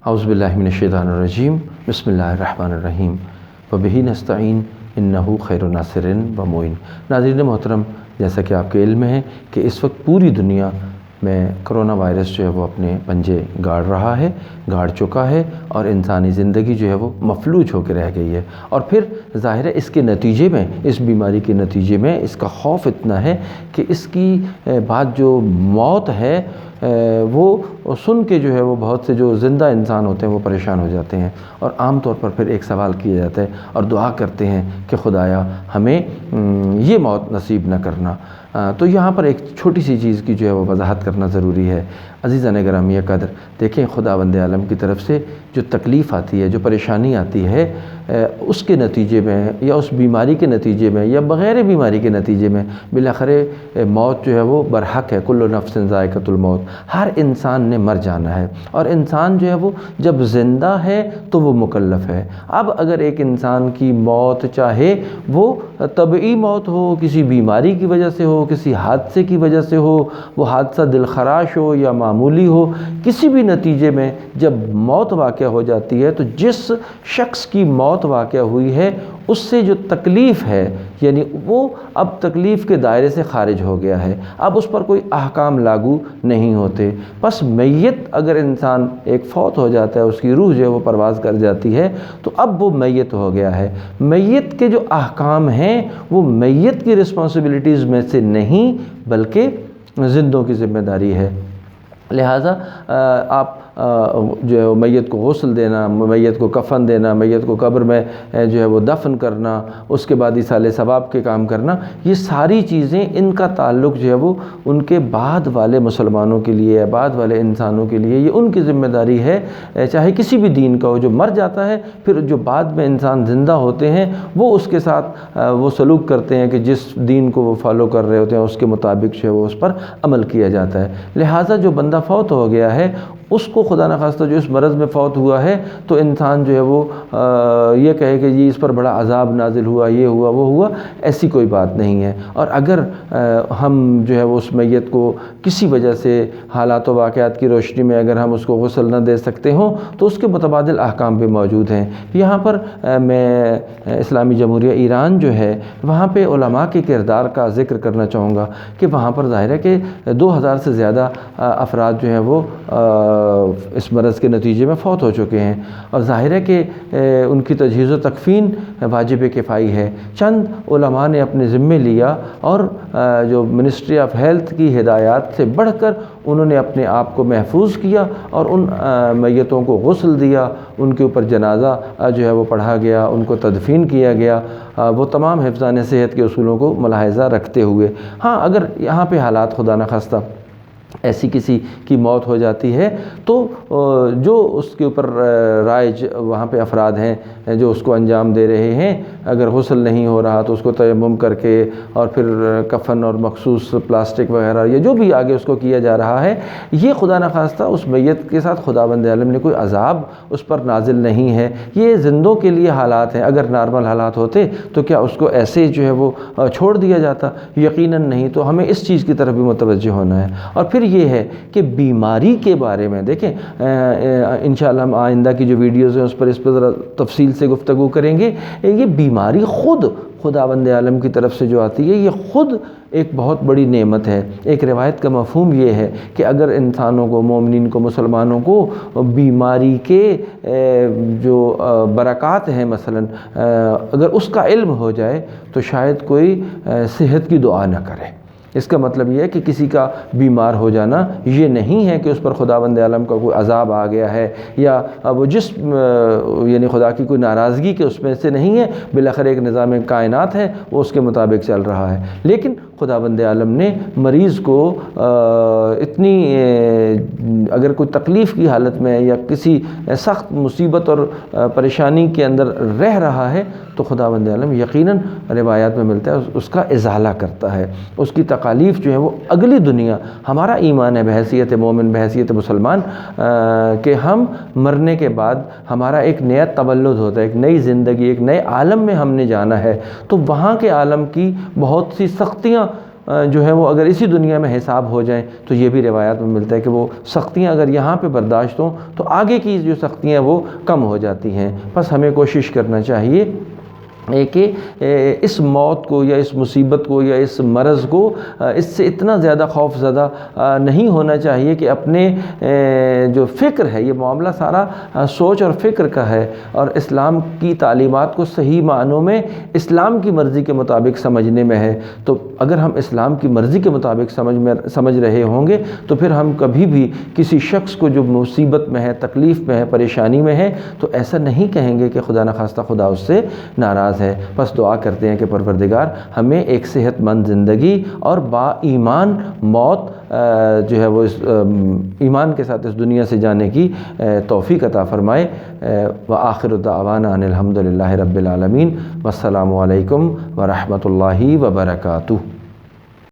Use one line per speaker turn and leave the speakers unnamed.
اعوذ باللہ من الشیطان الرجیم بسم اللہ الرحمن الرحیم وبہ نستعین انہ خیر الناصر و معین۔ ناظرین محترم، جیسا کہ آپ کے علم ہے کہ اس وقت پوری دنیا میں کرونا وائرس جو ہے وہ اپنے پنجے گاڑ چکا ہے اور انسانی زندگی جو ہے وہ مفلوج ہو کے رہ گئی ہے۔ اور پھر ظاہر ہے اس کے نتیجے میں، اس بیماری کے نتیجے میں اس کا خوف اتنا ہے کہ اس کی بعد جو موت ہے وہ سن کے جو ہے وہ بہت سے جو زندہ انسان ہوتے ہیں وہ پریشان ہو جاتے ہیں، اور عام طور پر پھر ایک سوال کیا جاتا ہے اور دعا کرتے ہیں کہ خدایا ہمیں یہ موت نصیب نہ کرنا۔ تو یہاں پر ایک چھوٹی سی چیز کی جو ہے وہ وضاحت کرنا ضروری ہے۔ عزیزان گرامی قدر، دیکھیں خداوند عالم کی طرف سے جو تکلیف آتی ہے، جو پریشانی آتی ہے، اس کے نتیجے میں یا اس بیماری کے نتیجے میں یا بغیر بیماری کے نتیجے میں بالآخر موت جو ہے وہ برحق ہے۔ کل نفس ذائقۃ الموت، ہر انسان نے مر جانا ہے، اور انسان جو ہے وہ جب زندہ ہے تو وہ مکلف ہے۔ اب اگر ایک انسان کی موت چاہے وہ طبعی موت ہو، کسی بیماری کی وجہ سے ہو، کسی حادثے کی وجہ سے ہو، وہ حادثہ دل خراش ہو یا معمولی ہو، کسی بھی نتیجے میں جب موت واقع ہو جاتی ہے تو جس شخص کی موت واقع ہوئی ہے اس سے جو تکلیف ہے، یعنی وہ اب تکلیف کے دائرے سے خارج ہو گیا ہے، اب اس پر کوئی احکام لاگو نہیں ہوتے۔ بس میت اگر انسان ایک فوت ہو جاتا ہے، اس کی روح جو ہے وہ پرواز کر جاتی ہے، تو اب وہ میت ہو گیا ہے۔ میت کے جو احکام ہیں وہ میت کی رسپانسبلٹیز میں سے نہیں بلکہ زندوں کی ذمہ داری ہے۔ لہٰذا آپ جو ہے میت کو غسل دینا، میت کو کفن دینا، میت کو قبر میں جو ہے وہ دفن کرنا، اس کے بعد ایصال ثواب کے کام کرنا، یہ ساری چیزیں ان کا تعلق جو ہے وہ ان کے بعد والے مسلمانوں کے لیے، بعد والے انسانوں کے لیے، یہ ان کی ذمہ داری ہے، چاہے کسی بھی دین کا ہو۔ جو مر جاتا ہے پھر جو بعد میں انسان زندہ ہوتے ہیں وہ اس کے ساتھ وہ سلوک کرتے ہیں کہ جس دین کو وہ فالو کر رہے ہوتے ہیں اس کے مطابق جو ہے وہ اس پر عمل کیا جاتا ہے۔ لہٰذا جو بندہ فوت ہو گیا ہے اس کو خدا نخواستہ جو اس مرض میں فوت ہوا ہے تو انسان جو ہے وہ یہ کہے کہ یہ اس پر بڑا عذاب نازل ہوا، یہ ہوا وہ ہوا، ایسی کوئی بات نہیں ہے۔ اور اگر ہم جو ہے وہ اس میت کو کسی وجہ سے حالات و واقعات کی روشنی میں اگر ہم اس کو غسل نہ دے سکتے ہوں تو اس کے متبادل احکام بھی موجود ہیں۔ یہاں پر میں اسلامی جمہوریہ ایران جو ہے وہاں پہ علماء کے کردار کا ذکر کرنا چاہوں گا کہ وہاں پر ظاہر ہے کہ 2000 سے زیادہ افراد جو ہیں وہ اس مرض کے نتیجے میں فوت ہو چکے ہیں، اور ظاہر ہے کہ ان کی تجہیز و تکفین واجب کفائی ہے۔ چند علماء نے اپنے ذمے لیا اور جو منسٹری آف ہیلتھ کی ہدایات سے بڑھ کر انہوں نے اپنے آپ کو محفوظ کیا اور ان میتوں کو غسل دیا، ان کے اوپر جنازہ جو ہے وہ پڑھا گیا، ان کو تدفین کیا گیا، وہ تمام حفظان صحت کے اصولوں کو ملاحظہ رکھتے ہوئے۔ ہاں اگر یہاں پہ حالات خدا نخواستہ ایسی کسی کی موت ہو جاتی ہے تو جو اس کے اوپر رائج وہاں پہ افراد ہیں جو اس کو انجام دے رہے ہیں، اگر غسل نہیں ہو رہا تو اس کو تیمم کر کے اور پھر کفن اور مخصوص پلاسٹک وغیرہ یا جو بھی آگے اس کو کیا جا رہا ہے، یہ خدا نخواستہ اس میت کے ساتھ خداوند عالم نے کوئی عذاب اس پر نازل نہیں ہے، یہ زندوں کے لیے حالات ہیں۔ اگر نارمل حالات ہوتے تو کیا اس کو ایسے جو ہے وہ چھوڑ دیا جاتا؟ یقیناً نہیں۔ تو ہمیں اس چیز کی طرف بھی متوجہ ہونا ہے۔ اور پھر یہ ہے کہ بیماری کے بارے میں دیکھیں، انشاءاللہ ہم آئندہ کی جو ویڈیوز ہیں اس پر ذرا تفصیل سے گفتگو کریں گے۔ یہ بیماری خود خداوند عالم کی طرف سے جو آتی ہے یہ خود ایک بہت بڑی نعمت ہے۔ ایک روایت کا مفہوم یہ ہے کہ اگر انسانوں کو، مومنین کو، مسلمانوں کو بیماری کے جو برکات ہیں مثلا اگر اس کا علم ہو جائے تو شاید کوئی صحت کی دعا نہ کرے۔ اس کا مطلب یہ ہے کہ کسی کا بیمار ہو جانا یہ نہیں ہے کہ اس پر خداوند عالم کا کوئی عذاب آ گیا ہے یا وہ یعنی خدا کی کوئی ناراضگی کے اس میں سے نہیں ہے، بالآخر ایک نظام کائنات ہے وہ اس کے مطابق چل رہا ہے۔ لیکن خداوند عالم نے مریض کو اتنی اگر کوئی تکلیف کی حالت میں یا کسی سخت مصیبت اور پریشانی کے اندر رہ رہا ہے تو خداوند عالم یقیناً روایات میں ملتا ہے اس کا ازالہ کرتا ہے، اس کی تکالیف جو ہے وہ اگلی دنیا۔ ہمارا ایمان ہے بحیثیت مومن، بحیثیت مسلمان کہ ہم مرنے کے بعد ہمارا ایک نیا تولد ہوتا ہے، ایک نئی زندگی، ایک نئے عالم میں ہم نے جانا ہے، تو وہاں کے عالم کی بہت سی سختیاں جو ہے وہ اگر اسی دنیا میں حساب ہو جائیں تو یہ بھی روایات میں ملتا ہے کہ وہ سختیاں اگر یہاں پہ برداشت ہوں تو آگے کی جو سختیاں وہ کم ہو جاتی ہیں۔ بس ہمیں کوشش کرنا چاہیے کہ اس موت کو یا اس مصیبت کو یا اس مرض کو اس سے اتنا زیادہ خوف زدہ نہیں ہونا چاہیے کہ اپنے جو فکر ہے، یہ معاملہ سارا سوچ اور فکر کا ہے، اور اسلام کی تعلیمات کو صحیح معنوں میں اسلام کی مرضی کے مطابق سمجھنے میں ہے۔ تو اگر ہم اسلام کی مرضی کے مطابق سمجھ رہے ہوں گے تو پھر ہم کبھی بھی کسی شخص کو جو مصیبت میں ہے، تکلیف میں ہے، پریشانی میں ہے، تو ایسا نہیں کہیں گے کہ خدا نخواستہ خدا اس سے ناراض ہے۔ بس دعا کرتے ہیں کہ پروردگار ہمیں ایک صحت مند زندگی اور با ایمان موت جو ہے وہ اس ایمان کے ساتھ اس دنیا سے جانے کی توفیق عطا فرمائے۔ وآخر دعوانا ان الحمد للہ رب العالمین، والسلام علیکم ورحمۃ اللہ وبرکاتہ۔